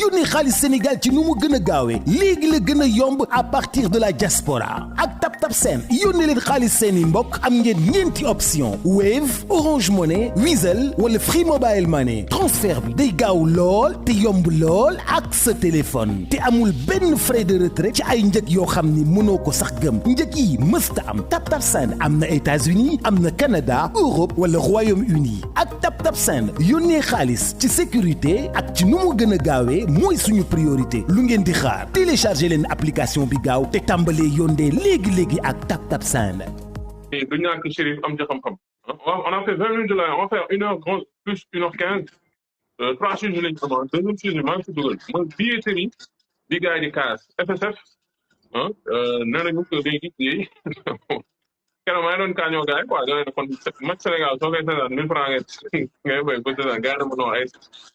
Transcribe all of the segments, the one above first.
yónnee xaalis Sénégal ci nu mu gën a gaawee léegi la gën a yomb à partir de la diaspora ak TapTap Send yónnee leen xaalis seeni mbokk am ngeen ñeenti option Wave Orange Money Wizall wala Free Mobile Money transfert bi day gaaw lool te yomb lool ak sa téléphone te amul benn frais de retrait ci ay njëg yoo xam ni mënoo ko sax gëm njëg yi mësta am TapTap Send am na États-Unis am na Canada Europe wala Royaume-Uni ak TapTap Send yónnee xaalis ci sécurité ak ci nu mu gën a gaawee mooy suñu priorité lu ngeen di xaar téléchargé leen application bi gaaw te tàmbalee yónnee léegi-léegi ak TapTap Send. du ñàkk Chérif am ci xam-xam. on a fait 20 minutes de live on va faire 1h plus 1h15 3 sujets lañ commencé deuxième sujet maa ngi si dugal mooy billetterie bi gars yi di kaas FSF nee nañu que day liggéey keroog maa ngi doon kaañoo gars yi quoi da ngay kon match Sénégal soo koy seetaan 1000 francs ngay béy ba seetaan gars yi na mënoo ay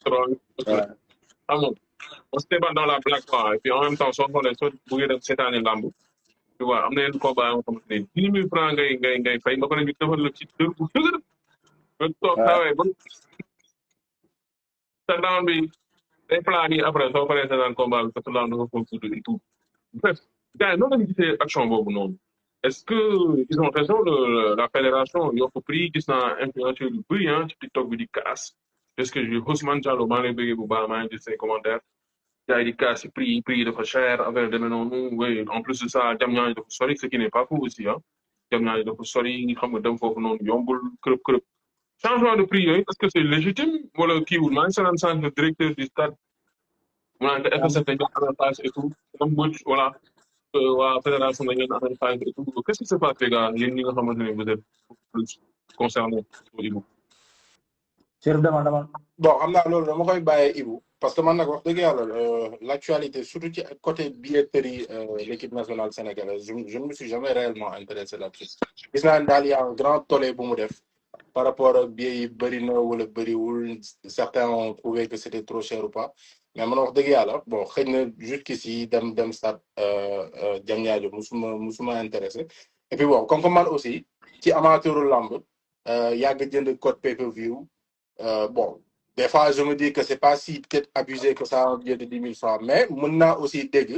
3 xam nga on se débat dans la blague quoi et puis en même temps soo xoolee soo buggee def seetaani lamb tu vois am na yenn combat yoo xamante ne 10 000 francs ngay fay ba pare ñu defal la ci dër bu dëgër nga toog xawee ba sa down bi day plat yi après soo paree seetaan combat bi parce que down dafa foofu tuuti et tout bref gars yi noonu lañu gisee action boobu noonu est-ce que ils ont raison la fédération yokk prix gis naa influenceur yu bëri ci TikTok bi di kaas est-ce que Ousmane Diallo maa ngi lay bëggee bu baax maa ngi gis say commentaires gars yi di kaas prix dafa cher affaire demee noonu oui en plus de ça Diamniadio dafa sori ce qui n'est pas faux aussi Diamniadio dafa sori xam nga dem foofu noonu yombul kërëb changement de prix yooyu est-ce que c'est légitime wala kiiwul maa ngi seetaan sànq le directeur du stade mu naan que FSF dañu doon avantage et tout comme Mbodj voilà waa fédération dañu doon avantage et tout qu'est-ce qui se passe les gars yéen ñi nga xamante ne vous êtes plus concernés au niveau. Chérif dama bon xam naa loolu dama koy bàyyee Ibou parce que man nag wax dëgg yàlla l'actualité surtout ci côté billetterie l'équipe nationale sénégalaise je ne me suis jamais réellement intéressé là-dessus gis naa ne daal y a un grand tollé bu mu def par rapport ak billets yi bëri na wala bëriwul certains ont trouvé que c'était trop cher ou pas mais man wax dëgg yàlla bon xëy na jusqu'ici dem stade Diamniadio musuma intéressé et puis bon comme que man aussi ci amateuru lamb yàgg jënd code pay-per-view bon des fois je me dis que c'est pas si peut-être abusé que ça un billet de 10 000 francs mais mën naa aussi dégg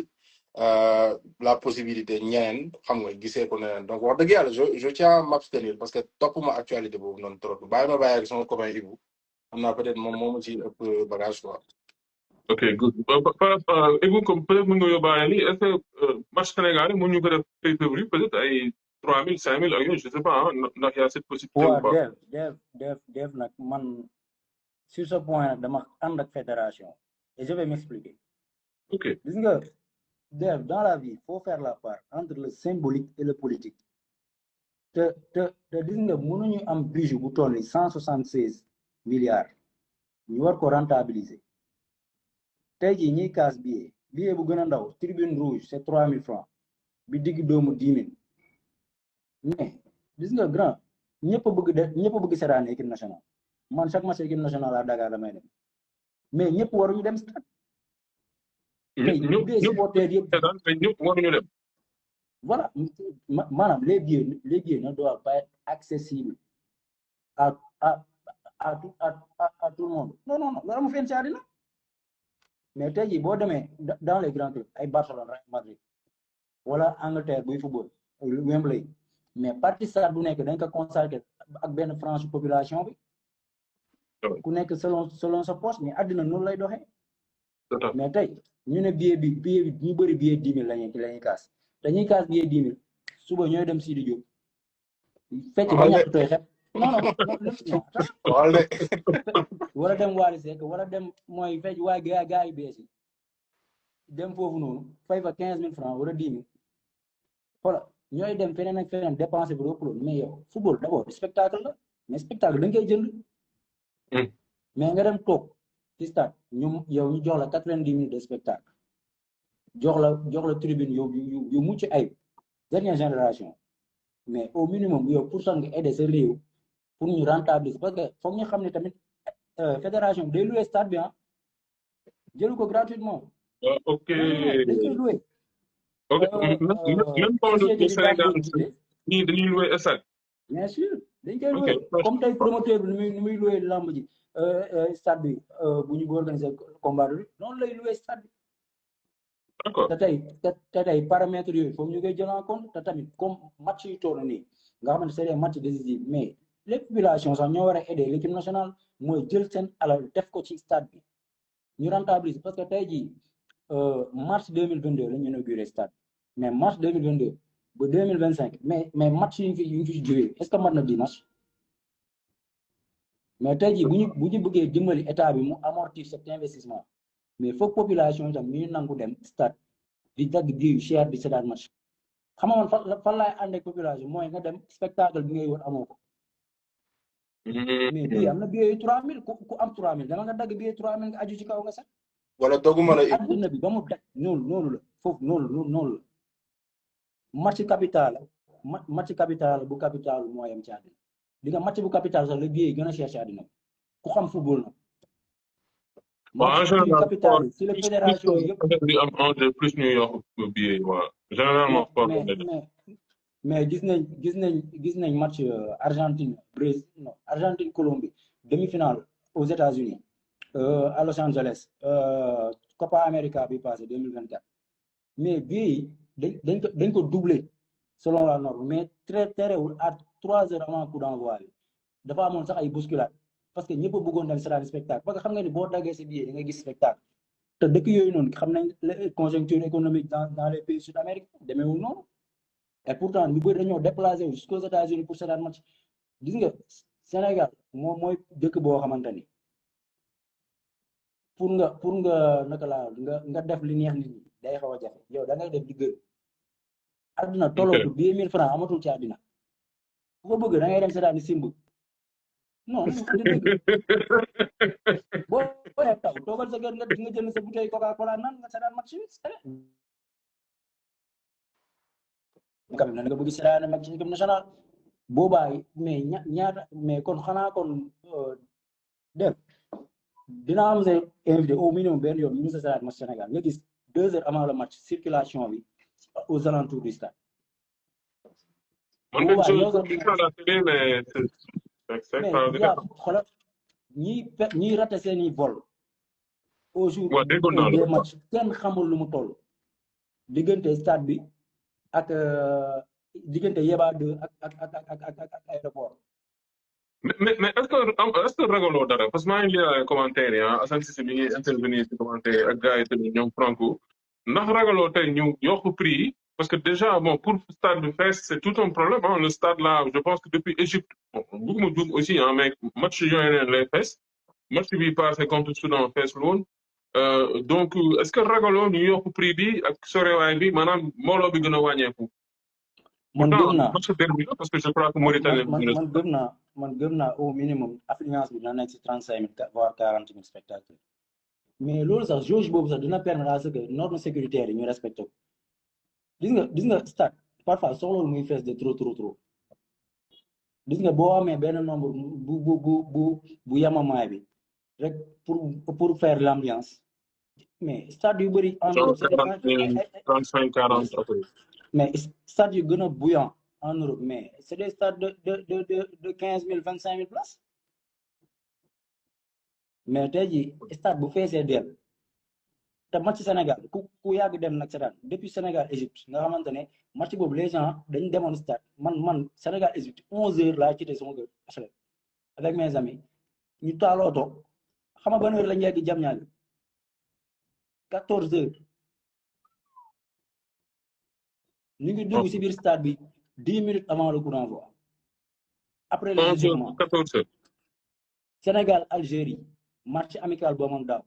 la possibilité ñeneen xam nga gisee ko neneen donc wax dëgg yàlla je tiens à m'abstenir parce que topp ma actualité boobu noonu trop bàyyi ak sama copain Ibou xam naa peut-être moom moo ma ci ëpp bagage quoi. ok good Ibou comme peut-être mën nga yóbbaale lii est-ce que match Sénégal mu ñu ko def pay-per-view peut-être ay 3 000 5 000 ak yooyu je sais pas ndax y a cette possibilité ou pas. Dev nag man sur ce point dama ànd ak fédération et je vais m'expliquer. ok gis nga Dev dans la vie il faut faire la part entre le symbolique et le politique te gis nga mënuñu am budget bu toll ni 176 milliards ñu war ko rentabiliser tey jii ñiy kaas billet bu gën a ndaw tribune rouge c'est 3 000 francs bi digg doomu 10 000 mais gis nga grand ñëpp bëgg seetaan équipe nationale man chaque match équipe nationale à Dakar damay dem mais ñëpp waruñu dem stade. ñëpp waruñu dem. voilà maanaam les billets ne doivent pas être accessibles à tout le monde non loolu amu fenn ci àddina mais tey jii boo demee dans les grands clubs ay Barcelone Real Madrid wala Angleterre buy football Wembley mais partie stade bu nekk dañ ko consacré ak benn frange population bi ku nekk selon sa poche mais àddina noonu lay doxee mais tey ñu ne billet bi ñu bëri billet 10 000 lañuy kaas dañuy kaas billet 10 000 suba ñooy dem Sidi Diop fecc ba ñàkk tooy xet non wala dem Wally Seck wala dem mooy fecc waay gaa yi bees yi dem foofu noonu fay fa 15 000 francs wala 10 000 voilà ñooy dem feneen ak feneen dépenser bu ëpp loolu mais yow football d'abord spectacle la mais spectacle da nga koy jënd mais nga dem toog ci stade ñu jox la 90 minutes de spectacle jox la tribune yu mucc ayib dernière génération mais au minimum yow pour sax nga aider sa réew pour ñu rentabiliser parce que foog ñu xam ne tamit fédération day louer stade bi jëlu ko gratuitement. ok dañ koy louer. ok même pas le Sénégal ñii dañuy louer stade. bien sûr dañ koy louer comme tey promoteur bi nu muy louer lamb ji stade bi bu ñu organiser combat bi noonu lay loué stade bi. d'accord te tey paramètres yooyu foofu ñu koy jël en compte te tamit comme match yu toll nii nga xamante c'est des matchs décisifs mais les populations sax ñoo war a aider l'équipe nationale mooy jël seen alal def ko ci stade bi ñu rentabiliser parce que tey jii mars 2022 la ñu inauguré stade mais mars 2022 ba 2025 mais match yu ñu fi jógee est-ce que mat na 10 match mais tey jii bu ñu bëggee dimbali état bi mu amortir cet investissement mais foog population itam ñu nangu dem stade di dagg di cher di seetaan match xam nga man fan laay ànd ak population mooy nga dem spectacle bi ngay wër amoo ko. mais bii am na billet yu 3000 ku am 3000 dama nga dagg billet 3000 nga aju ci kaw nga sax. wala doguma la adduna bi ba mu daj noonu la foofu noonu la match capital match capital bu capital moo yem ci àddina di nga match bu capital sax la billet yi gën a cher ci àddina ku xam football na. match bu capital si la fédération yëpp di am enjeu plus ñu yokk billet waaw généralement mais gis nañ match Argentine Brésil non Argentine Colombie demi-finale aux États-Unis à Los Angeles Copa América bi passé 2024 mais bii dañ ko doublé selon la norme mais très terewul à 3 heures avant coup d'envoi bi dafa amoon sax ay bousculade parce que ñëpp a bëggoon dem seetaan spectacle parce que xam nga ni boo daggee sa billet da nga gis spectacle te dëkk yooyu noonu xam nañ conjoncture économique dans les pays sud-américains demeewul noonu et pourtant ñu bëri dañoo déplacé wu jusqu'aux États-Unis pour seetaan match gis nga Sénégal moom mooy dëkk boo xamante ni pour nga naka laa nga def li neex nit ñi day xaw a jafe yow da ngay def di gër àdduna tollootu 10 000 francs amatul ci àddina ku ko bëgg da ngay dem seetaan ni simb non boo taw toogal sa kër nga jënd sa bouteille Coca-Cola naan nga seetaan match bi kam na nga bëgg seetaan match équipe nationale boobaa mais ñaata mais kon xanaa kon def dina am sa invité au minimum benn yoon ñu sa seetaan match Sénégal nga gis 2 heures avant le match circulation bi aux alentours du stade. man de la télé mais xoolal ñiy raté seeni vol au jour des matchs kenn xamul lu mu toll diggante stade bi ak diggante Yeba 2 ak aéroport. mais est-ce que ragaloo dara parce que maa ngi lire commentaire yi Assane Cissé mi ngi intervenir ci commentaire ak gars yi tamit ñoom Franco ndax ragaloo tey ñu yokk prix yi parce que déjà bon pour stade bi fees c'est tout un problème le stade là je pense que depuis Égypte bëgguma juum aussi mais match yooyu lay fees match bi passé contre Soudan fees lool donc est-ce que ragaloo ñu yokk prix bi ak sorewaay bi maanaam mbooloo bi gën a wàññeeku. man gëm naa parce que je crois que Mauritanie man gëm naa au minimum affluence bi dina nekk ci 35 000 voire 40 000 spectateurs mais loolu sax jauge boobu sax dina permettre à ce que normes sécuritaires yi ñu respecté ko gis nga stade parfois soxlawul muy fees de trop gis nga boo amee benn nombre bu yamamaay bi rek pour faire l'ambiance mais stade yu bëri en Europe 35 40 mais stade yu gën a bouillant en Europe mais c'est des stades de 15 000 25 000 places mais tey jii stade bu feesee del te match Sénégal ku yàgg dem nag seetaan depuis Sénégal Égypte nga xamante ne match boobu les gens dañu demoon stade man Sénégal Égypte 11 heures laa quitté sama kër avec mes amis ñu taal oto xam nga ban heure lañ yegg Diamniadio 14 heures ñu ngi dugg ci biir stade bi 10 minutes avant le coup d'envoi après le jugement 14 heures Sénégal Algérie match amical boo moom daaw.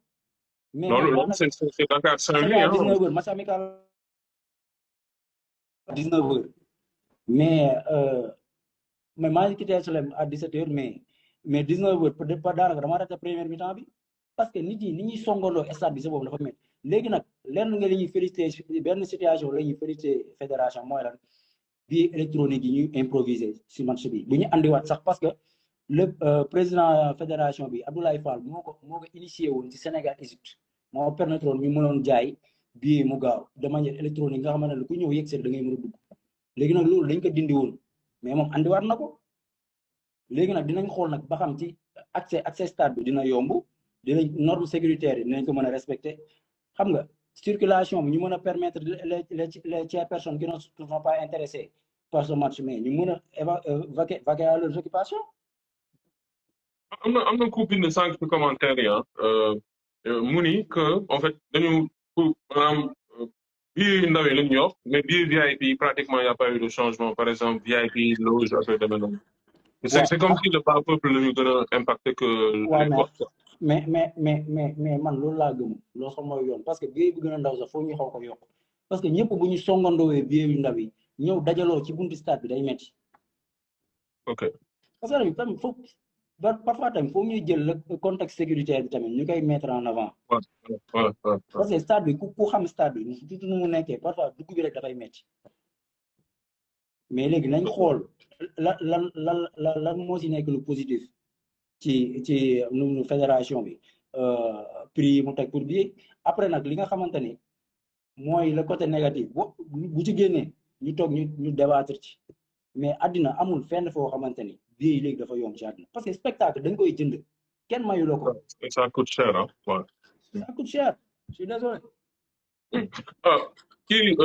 mais non c'est Dakar Saint-Louis 19 heures match amical 19 heures mais maa ngi quitté Salem à 17 heures mais 19 heures peut-être pas daanaka dama raté première mi-temps bi parce que nit ñi songandoo stade bi sa boobu dafa métti léegi nag lenn nga li ñuy félicité benn situation la ñuy félicité fédération mooy lan billet électronique yi ñuy improviser si match bi bu ñu andiwaat sax parce que le président fédération bi Abdoulaye Fall moo ko initié woon ci Sénégal Égypte moo permettre woon ñu mënoon jaay billet mu gaaw de manière électronique nga xamante ne ku ñëw yegg da ngay mën a dugg léegi nag loolu dañ ko dindi woon mais moom andiwaat na ko léegi nag dinañ xool nag ba xam ci accès stade bi dina yomb dinañ norme sécuritaire yi dinañ ko mën a respecter xam nga circulation bi ñu mën a permettre les tiers personnes qui ne sont pas intéressées par ce match mais ñu mën a vaquer à leurs occupations. am na ku bind sànq ci commentaire yi mu ni que en fait dañu maanaam billet ndaw yi lañ yor mais billet VIP pratiquement y a pas eu de changement par exemple VIP loge affaire demee noonu. c'est comme si le bas peuple la ñu gën a impacté que les autres. mais man loolu laa gëm loolu sax mooy yoon parce que billet bi gën a ndaw sax foofu ñu xaw ko yokk parce que ñëpp bu ñu songandoowee billet yu ndaw yi ñëw dajaloo ci buntu stade bi day metti. ok parce que tamit foofu parfois tamit foofu ñuy jël le contexte sécuritaire bi tamit ñu koy mettre en avant. parce que stade bi ku xam stade bi surtout nu mu nekkee parfois dugg bi rek dafay metti mais léegi nañ xool lan moo si nekk lu positif ci nu fédération bi prix mu teg pour billet après nag li nga xamante ni mooy le côté négatif bu ci génnee ñu toog ñu débattre ci mais àddina amul fenn foo xamante ni billet yi léegi dafa yomb ci àddina parce que spectacle dañ koy jënd kenn mayu la ko. ça coûte cher hein. Ouais. Ça coûte cher je suis désolé. kii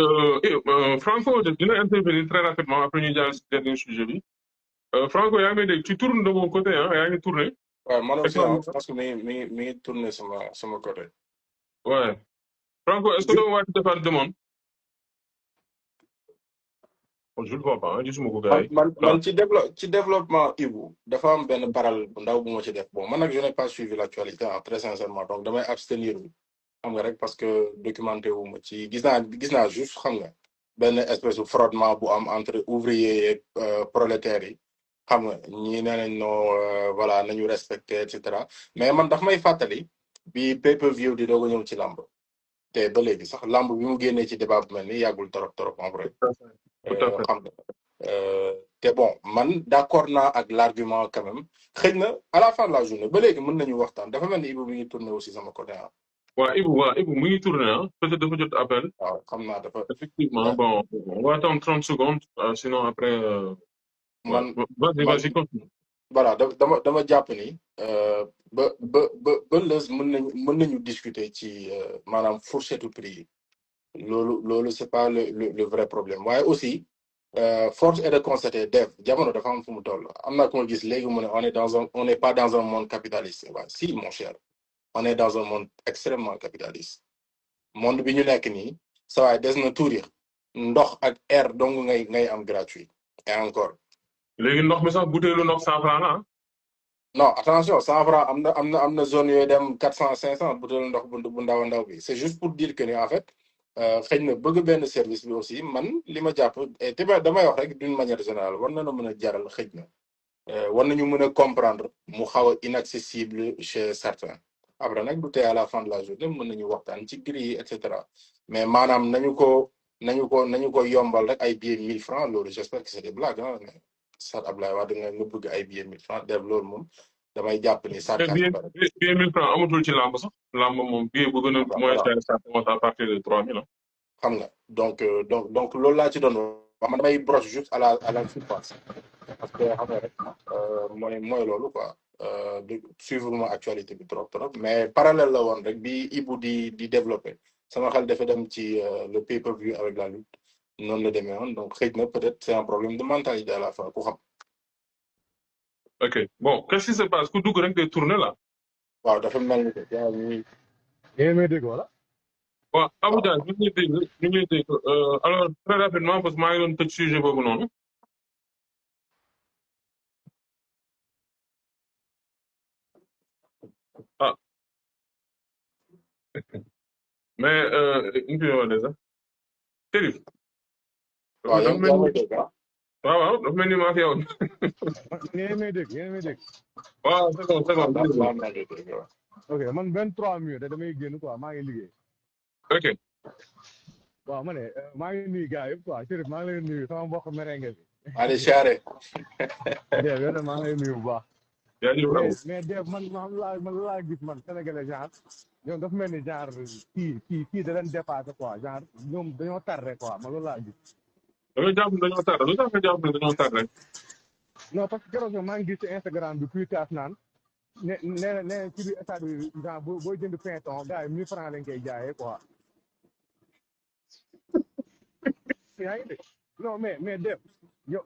Franco dina intervenir très rapidement après ñu jàll si dernier sujet bi Franco yaa ngi may dégg tu tournes de mon côté ah yaa ngi tourné. waaw man aussi parce que mi ngi tourné sama côté. ouais Franco est-ce que doo waati defaat demande. je le vois pas ah gisuma ko gars yi. man ci développement Ibou dafa am benn parallèle bu ndaw bu ma ci def bon man nag je n'ai pas suivi l'actualité très sincèrement donc damay abstenir xam nga rek parce que documenté wu ma ci gis naa juste xam nga benn espèce de frottement bu am entre ouvriers et prolétaires yi xam nga ñii nee nañ noo voilà nañu respecté et cetera mais man daf may fàttali bi pay-per-view di doog a ñëw ci lamb te ba léegi sax lamb bi mu génnee ci débat bu mel ni yàggul trop en vrai. xam nga te bon man d'accord naa ak l'argument quand même xëy na à la fin de la journée ba léegi mën nañu waxtaan dafa mel ni Ibou mi ngi tourné aussi sama côté ah. waaw Ibou mu ngi tourné ah peut-être dafa jot appel. waaw xam naa dafa. effectivement bon on va attendre 30 secondes sinon après. vas-y continue. voilà dama jàpp ni ba lës mën nañu discuter ci maanaam fourchette prix yi. loolu c'est pas le vrai problème waaye aussi force est de constater Dev jamono dafa am fu mu toll am na ku ma gis léegi mu ne on n'est pas dans un monde capitaliste waaw si mon cher on est dans un monde extrêmement capitaliste monde bi ñu nekk nii sa waay des na tuuti ndox ak air dong ngay am gratuit et encore. léegi ndox mi sax butéelu ndox 100 francs la non attention 100 francs am na zone yooyu dem 400 500 butéelu ndox bu ndaw bi c'est juste pour dire que ni en fait. xëy na bëgg benn service bi aussi man li ma jàpp te damay wax rek d'une manière générale war na mën a jaral xëy na war nañu mën a comprendre mu xaw a inaccessible chez certains après nag du tey à la fin de la journée mën nañu waxtaan ci gris yi et cetera mais maanaam nañu ko yombal rek ay billets 1000 francs loolu j'espère que c'est des blagues ah mais Sat Ablaye Wade nga bëgg ay billets 1000 francs def loolu moom damay jàpp ni billet 1000 francs amatul ci lamb sax lamb moom billet bu gën a moins cher ça commence à partir de 3000 xam nga donc loolu laa ci doon wax man damay broche juste à la surface parce que xam nga rek mooy loolu quoi suivre ma actualité bi trop mais parallèle la woon rek bi Ibou di développer sama xel dafa dem ci le pay-per-view avec la lutte noonu la demee woon donc xëy na peut-être c'est un problème de mentalité à la fin ku xam. ok bon qu'est-ce qui se passe ku dugg rek day tourner là. waaw dafa mel ni que yéen may dégg wala. waaw Abou Dia ñu ngi lay dégg alors très rapidement parce que maa ngi doon tëj sujet boobu noonu. ah mais ñu ngi wax déjà. Chérif. waaw yow yaa ngi dégg waaw dafa mel ni maa fi yow. yéen may dégg. waaw c'est bon. ok man 23 minutes damay génn quoi maa ngi liggéey. ok. waaw ma ne maa ngi nuyu gars yëpp quoi Chérif maa ngi lay nuyu sama mbokk merengue bi. allez charré. Dev maa ngi lay nuyu bu baax. mais Dev man laa gis man sénégalais genre ñoom dafa mel ni genre kii da leen dépassé quoi genre ñoom dañoo tardé quoi man loolu laa gis. da nga jàpp dañoo tardé lu tax nga jàpp ne dañoo tardé. non parce que keroog maa ngi gis ci Instagram bi kuy kaas naan ne ci biir stade bi genre boo jënd pinton gars yi 1000 francs lañ koy jaayee quoi. yaa ngi dégg non mais Def yow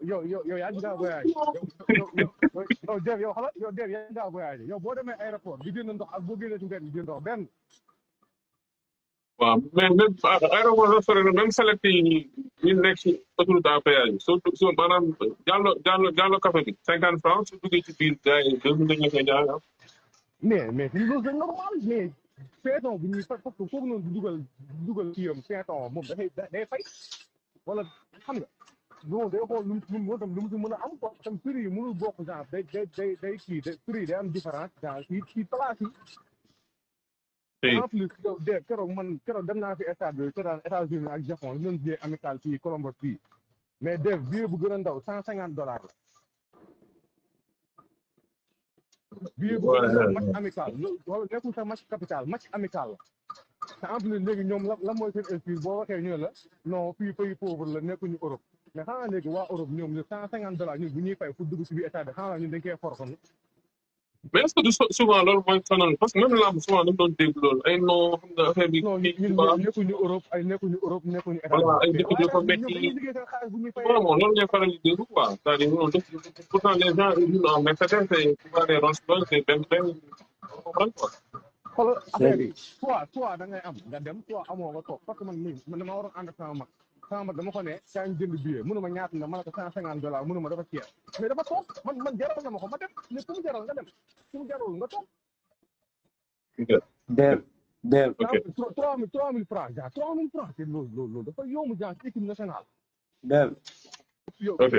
yaa ngi daa voyage yow Def yow xoolal yow Def yaa ngi daa voyage yow boo demee aéroport di jënd ndox ak boo génnee ci mbedd di jënd ndox benn. waaw mais même aéroport restaurant même select yi ñu nekk ci autoroute à péage bi soo maanaam jàllo café bi 50 francs su duggee ci biir gars yi 2000 lañ la koy jaay mais loolu c'est normal mais pinton bu ñuy parce que foofu noonu di dugal kii am pinton moom day fay wala xam nga bon day xool lu mu si mën a am quoi tam prix yi mënul bokk genre day kii prix yi day am différence genre ci place yi. en plus yow de keroog dem naa fi stade bi seetaan États-Unis ak Japon ñu doon jouer amical fii Columbus fii mais Def billet bu gën a ndaw $150 la. billet bu gën a ndaw match amical loolu nekkul sax match capital match amical la te en plus léegi ñoom la mooy seen excuse boo waxee ñu la non fii pays pauvre la nekkuñu Europe mais xanaa léegi waa Europe ñoom ñu $150 ñun bu ñuy fay pour dugg si biir stade bi xanaa ñun dañ koy forfanu. mais est-ce que du souvent loolu mooy sonal parce que même lamb souvent dañu doon dégg loolu ay non xam nga affaire bi. non ñun nekkuñu Europe nekkuñu état. voilà ay dëkk yu ko métti vraiment loolu ngay faral di dégg quoi c'est-à-dire non pourtant les gens ils en mais certains c'est pouvoir des ronces loolu c'est benn comprendre quoi. xoolal affaire bi soit da ngay am nga dem soit amoo nga toog parce que man dama waroon ànd ak sama mag dama ko ne saa ñu jënd billet mënuma ñaata la ma ne ko $150 mënuma dafa cher mais dafa toog man jaral na ma ko ma dem mais ku mu jaral nga dem ku mu jarul nga toog. Def. ok 3000 francs genre 3000 francs c'est loolu dafa yomb genre ci équipe nationale. Def. ok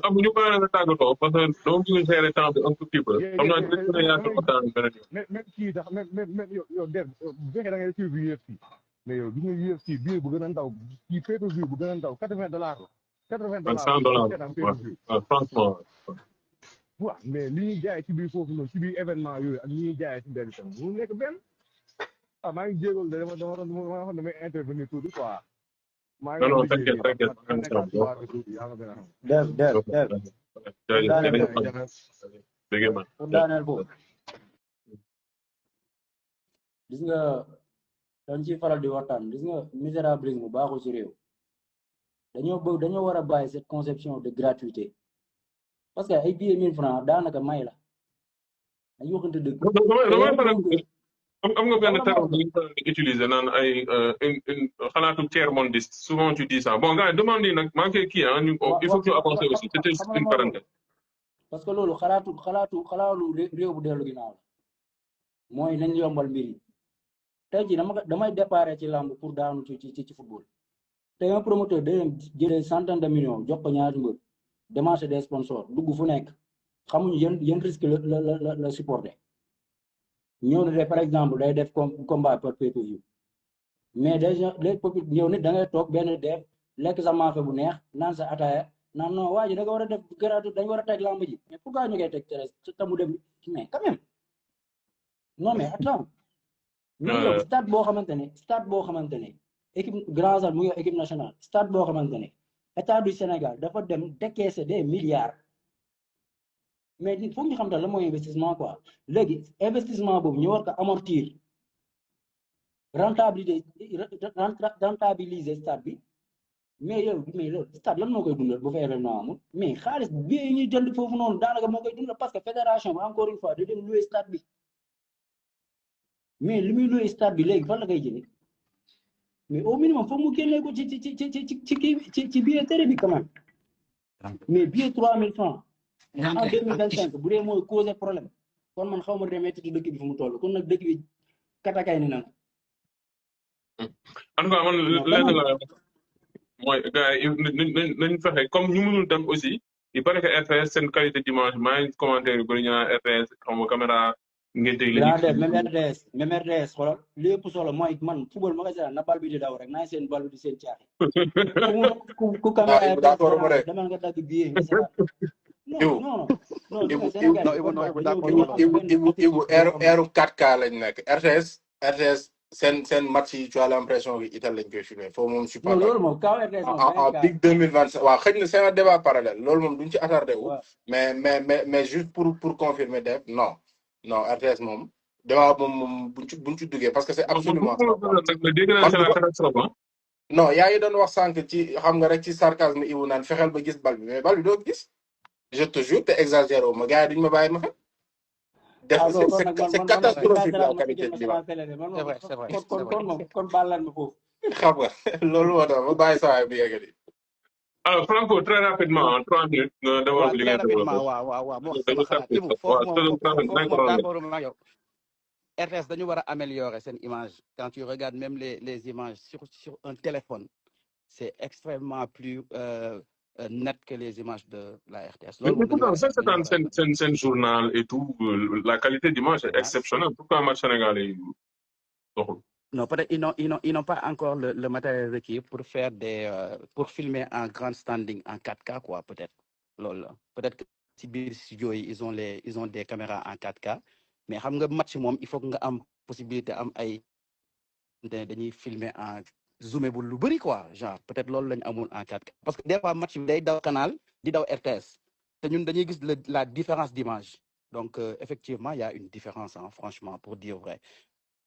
am ñu bàyyi la nga tàggatoo parce que doo bëgg gérer temps bi un tout petit peu xam naa dinañ mën a yaatal waxtaan bi beneen yoon. même kii sax même yow Def bu fekkee da ngay suivre UFC mais yow gis nga UFC billet bu gën a ndaw kii pay-per-view bu gën a ndaw $80 la. $100 franchement. waaw mais li ñuy jaay ci biir foofu noonu ci biir événement yooyu ak li ñuy jaay ci mbedd tam mu nekk benn maa ngi jégalu de dama xam damay intervenir tuuti quoi. non t'inquiète Def. pour daaneel boobu gis nga dañ ciy faral di waxtaan gis nga misérabilisme bu baaxul ci réew dañoo war a bàyyi cette conception de gratuité parce que ay billets 1000 francs daanaka may la dañu waxante dëgg. am nga benn terme bi ñu utiliser naan ay une xalaatu tiers mondiste souvent tu dis ça bon gars demande yi nag maa ngi koy kii il faut que ñu avancer aussi c'était une parenthèse. parce que loolu xalaatu réew bu dellu ginnaaw la mooy nañ yombal mbir yi tey jii damay déparé ci lamb pour daanu ci football tey un promoteur day jëlee centaine de millions jox ko ñaari mbër démarcher des sponsors dugg fu nekk xamuñu yan risque la supporter ñëw na de par exemple day def combat par pay-per-view mais déjà ñëw nit da ngay toog benn def lekk sa maafe bu neex naan sa ataaya naan non waa ji da nga war a def gratuit dañ war a teg lamb ji mais pourquoi ñu koy teg te mu dem mais quand même non mais attends mais stade boo xamante ne équipe Grand Salle mu ngi équipe nationale stade boo xamante ne état du Sénégal dafa dem décaisser des milliards mais il faut ñu xam la mooy investissement quoi léegi investissement boobu ñu war ko amortir rentabiliser stade bi mais loolu stade lan moo koy dundal bu fa événement amul mais xaalis bi yi ñuy jënd foofu noonu daanaka moo koy dundal parce que fédération bi encore une fois da dem louer stade bi mais li muy louer stade bi léegi fan la koy jëlee mais au minimum foog mu génnee ko ci billetterie bi quand même mais billet 3000 francs en 2025 bu dee mooy causer problème kon man xaw ma remettre ci dëkk bi fu mu toll kon nag dëkk bi katakay ni na en tout cas man lenn la mooy gars yi nañ fexe comme ñu mënul dem aussi il paraît que RTS seen qualité d'image maa ngi commentaire yu bëri ñu naan RTS xam nga caméra ngeen teg même RTS xoolal li ëpp solo mooy man football ma nga seetaan na bal bi di daw rek naa seen bal bi di seen caaxi ku caméra demal nga dagg billet nga seetaan Ibu eeru 4K lañ nekk RTS sen match yi tu as l'impression que Italie lañ koy filmer foofu moom je suis pas non d'accord. loolu moom kaw RTS moom en pic 2025 waaw xëy na c'est un débat parallèle loolu moom duñ ci attardé wu. mais juste pour confirmer Dave non RTS moom débat moom buñ ci duggee parce que c'est absolument non yaa ngi doon wax sànq ci xam nga rek ci sarcasme Ibou naan fexeel ba gis bal bi mais bal bi doo gis je te jure te exagéré wu ma gars yi duñ ma bàyyi ma fen. C'est catastrophique la qualité du débat. C'est vrai. kon baal ma foofu. xam nga loolu moo tax ma bàyyi saa bi yegg di. Alors Franco très rapidement en 3 minutes. waaw très rapidement waaw moo sama xalaat Ibou foofu moom yow. RTS dañu war a améliorer seen image quand tu regardes même les images sur un téléphone c'est extrêmement plus net que les images de la RTS. Mais pourtant, c'est un journal et tout, la qualité d'image est exceptionnelle. Pourquoi un match sénégalais? Non, peut-être ils n'ont pas encore le matériel requis pour faire pour filmer en grand standing en 4K quoi peut-être. Peut-être que si biir studio ils ont des caméras en 4K mais xam nga match moom il faut que nga am possibilité am ay dañuy filmer en zoomé bu lu bëri quoi genre peut-être loolu lañu amul en 4K parce que des fois match bi day daw canal di daw RTS te ñun dañuy gis la différence d'image donc effectivement il y a une différence franchement pour dire vrai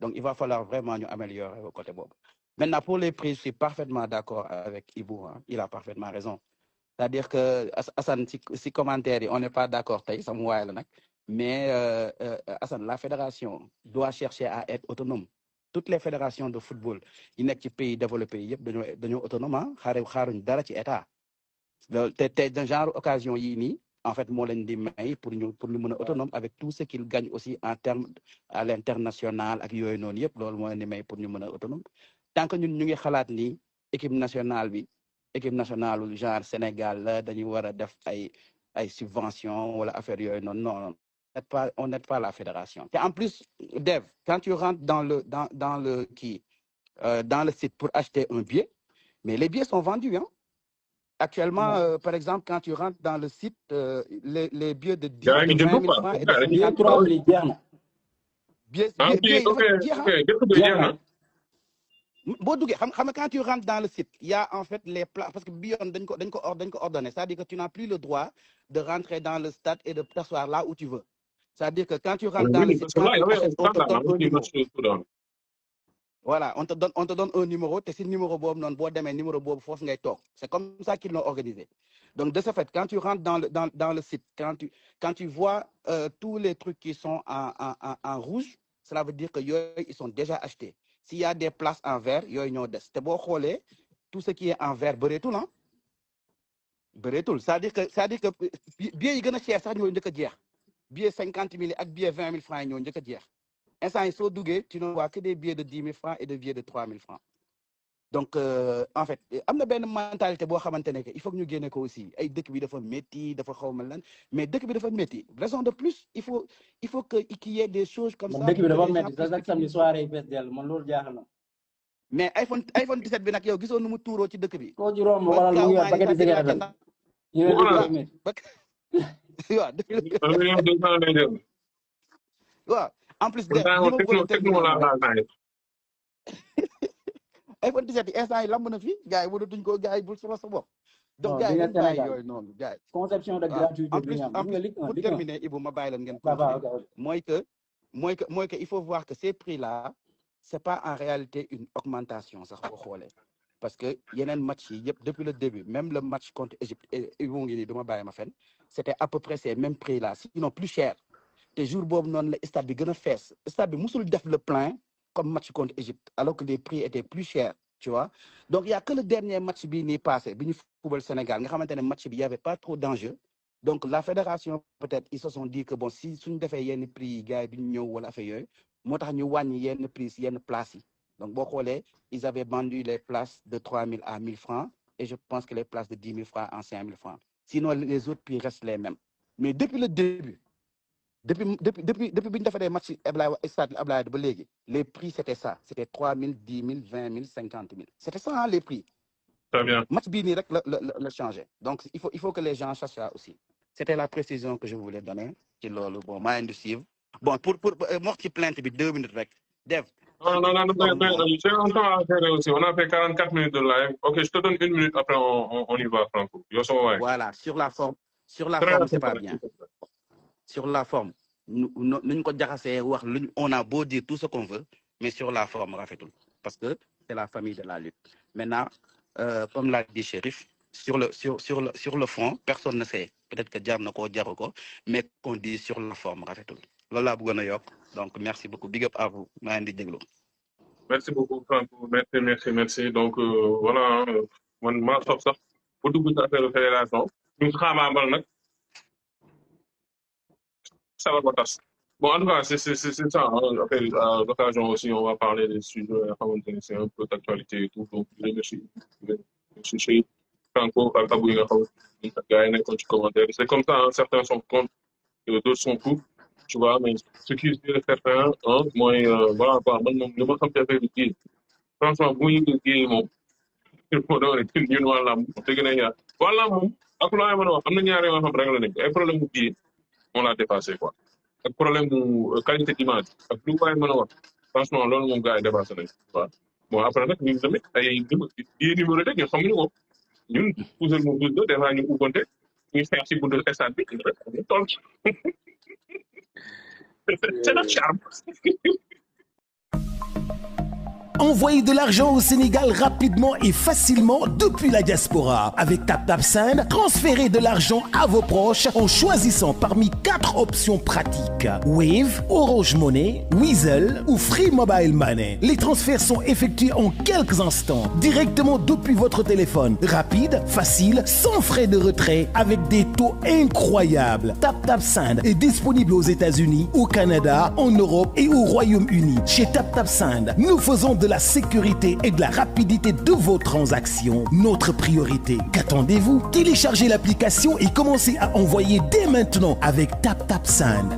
donc il va falloir vraiment ñu améliorer au côté boobu. Maintenant pour les prix je suis parfaitement d'accord avec Ibou il a parfaitement raison c'est-à-dire que Assane si commentaire yi on n'est pas d'accord tey sama waay la nag mais Assane la fédération doit chercher à être autonome. Toutes les fédérations de football yi nekk ci pays développés yëpp dañoo autonome xaaruñ dara ci état te genre occasion yii nii en fait moo leen di may pour ñu mën a autonome avec tout ce qu'ils gagnent aussi en termes à l'international ak yooyu noonu yëpp loolu moo leen di may pour ñu mën a autonome tant que ñun ñu ngi xalaat ni équipe nationale genre Sénégal la dañuy war a def ay subventions wala affaire yooyu noonu non on n'aide pas la fédération. Et en plus, Dev, quand tu rentres dans le site pour acheter un billet, mais les billets sont vendus. Hein? Actuellement, par exemple, quand tu rentres dans le site, les billets de 10 000, 20 000 francs et de 50 000. Quand tu rentres dans le site, il y a en fait les plats, parce que Bion dañ ko ordonné, c'est-à-dire que tu n'as plus le droit de rentrer dans le stade et de t'asseoir là où tu veux. C'est-à-dire que quand tu rentres dans le site, on te donne un numéro. Voilà, on te donne un numéro, et si numéro bob non bo démé numéro bob fofu ngay tok. C'est comme ça qu'ils l'ont organisé. Donc de ce fait, quand tu rentres dans le site, quand tu vois tous les trucs qui sont en rouge, cela veut dire que ils sont déjà achetés. S'il y a des places en vert, ñoo des. Té bo xolé tout ce qui est en vert bëreetul hein. Bëreetul, c'est-à-dire que billet yi gëna cher sax ñoy ñëk jeex. Billet 50 000 ak billet 20 000 francs ñoo ñëk jeex. Instant yi soo duggee tu ne vois que des billets de 10 000 francs et des billets de 3 000 francs. Donc en fait am na benn mentalité boo xamante ne que il faut que ñu génne ko aussi ay dëkk bi dafa métti dafa xaw ma lan mais dëkk bi dafa métti raison de plus il faut que qu'il y ait des choses comme ça. dëkk bi dafa métti sax ak samedi soirée yi fees dell man loolu jaaxal na. mais iPhone 17 bi nag yow gisoo nu mu tuuroo ci dëkk bi. koo ci romb wala lu mu yor ba gën a waaw en plus iPhone 17 instant yi lamb na fi gars yi mënatuñ ko gars yi bul solo sa bopp. Donc gars yi dañ bàyyi yooyu noonu gars yi. Conception de gratuité. En plus pour terminer Ibou ma bàyyi leen ngeen continuer mooy que il faut voir que ces prix là c'est pas en réalité une augmentation sax boo xoolee parce que yeneen match yi yëpp depuis le début même le match contre Égypte Ibou ngi nii duma bàyyi ma fen c'était à peu près ces mêmes prix là sinon plus cher te jour boobu noonu la stade bi gën a fees stade bi musul def le plein comme match contre Égypte alors que les prix étaient plus chers tu vois donc il y a que le dernier match bi nii passé bi ñu football Sénégal nga xamante ne match bi y avait pas trop d'enjeux donc la fédération peut-être ils se sont dit que bon si suñu defee yenn prix yi gars yi duñu ñëw wala affaire yooyu moo tax ñu wàññi yenn prix yenn places yi donc boo xoolee ils avaient vendu les places de 3 000 à 1 000 francs et je pense que les places de 10 000 francs en 5 000 francs sinon les autres prix restent les mêmes mais depuis le début depuis bi ñu defee match stade Ablaye ba léegi les prix c'était ça c'était 3 000 10 000 20 000 50 000 c'était ça hein, les prix. Très bien. Match bii nii rek la changé donc il faut que les gens sachent ça aussi c'était la précision que je voulais donner ci loolu bon maa ngi suivre bon pour wax ci plainte bi 2 minutes rek Dev J'ai un temps à gérer aussi. On a fait 44 minutes de live. Ok, je te donne 1 minute, après on y va, Franco. Voilà, sur la forme, Très c'est pas bien. bien. Sur la forme, on a beau dire tout ce qu'on veut, mais sur la forme, rafetoul. Parce que c'est la famille de la lutte. Maintenant, comme l'a dit Chérif, sur le fond, personne ne sait. Peut-être que Djarnoko, mais qu'on dit sur la forme, rafetoul. Lola Bougonoyok. Donc, merci beaucoup. Big up à vous. Merci beaucoup, Franco. Merci. Donc, voilà, moi, ça. Pour tout le faire de fédération. Nous travaillons ça va pas passer. Bon, en tout cas, c'est ça. Hein. Après, à l'occasion aussi, on va parler des sujets, c'est un peu d'actualité et tout. Donc, je suis chez Franco, c'est comme ça, hein. Certains sont contre, d'autres sont pour. Tu vois, mais ce qui est certain, hein, moi, voilà, moi, je me sens faire du franchement, bu ñu liggéey moom il faut doon rek ñun wàllam dëgg na yaa wàllam moom ak loo mën a wax am na ñaari yoo xam rek la nekk ay problème mu billet on l'a dépassé quoi ak problème mu qualité d'image ak lu waay mën a wax franchement loolu moom gars yi dépassé nañ waaw bon après nag ñun tamit ay billet numéro rek ñun xamuñu ko ñun puusal mu puus des fois ñu ubbante ñu xeex si buntu stade bi ñu toll c'est notre charme. Envoyez de l'argent au Sénégal rapidement et facilement depuis la diaspora. Avec TapTapSend, transférez de l'argent à vos proches en choisissant parmi 4 options pratiques. Wave, Orange Money, Weasel ou Free Mobile Money. Les transferts sont effectués en quelques instants, directement depuis votre téléphone. Rapide, facile, sans frais de retrait, avec des taux incroyables. TapTapSend est disponible aux États-Unis, au Canada, en Europe et au Royaume-Uni. Chez TapTapSend, nous faisons de la sécurité et de la rapidité de vos transactions notre priorité. Qu'attendez-vous? Téléchargez l'application et commencez à envoyer dès maintenant avec TapTapSend.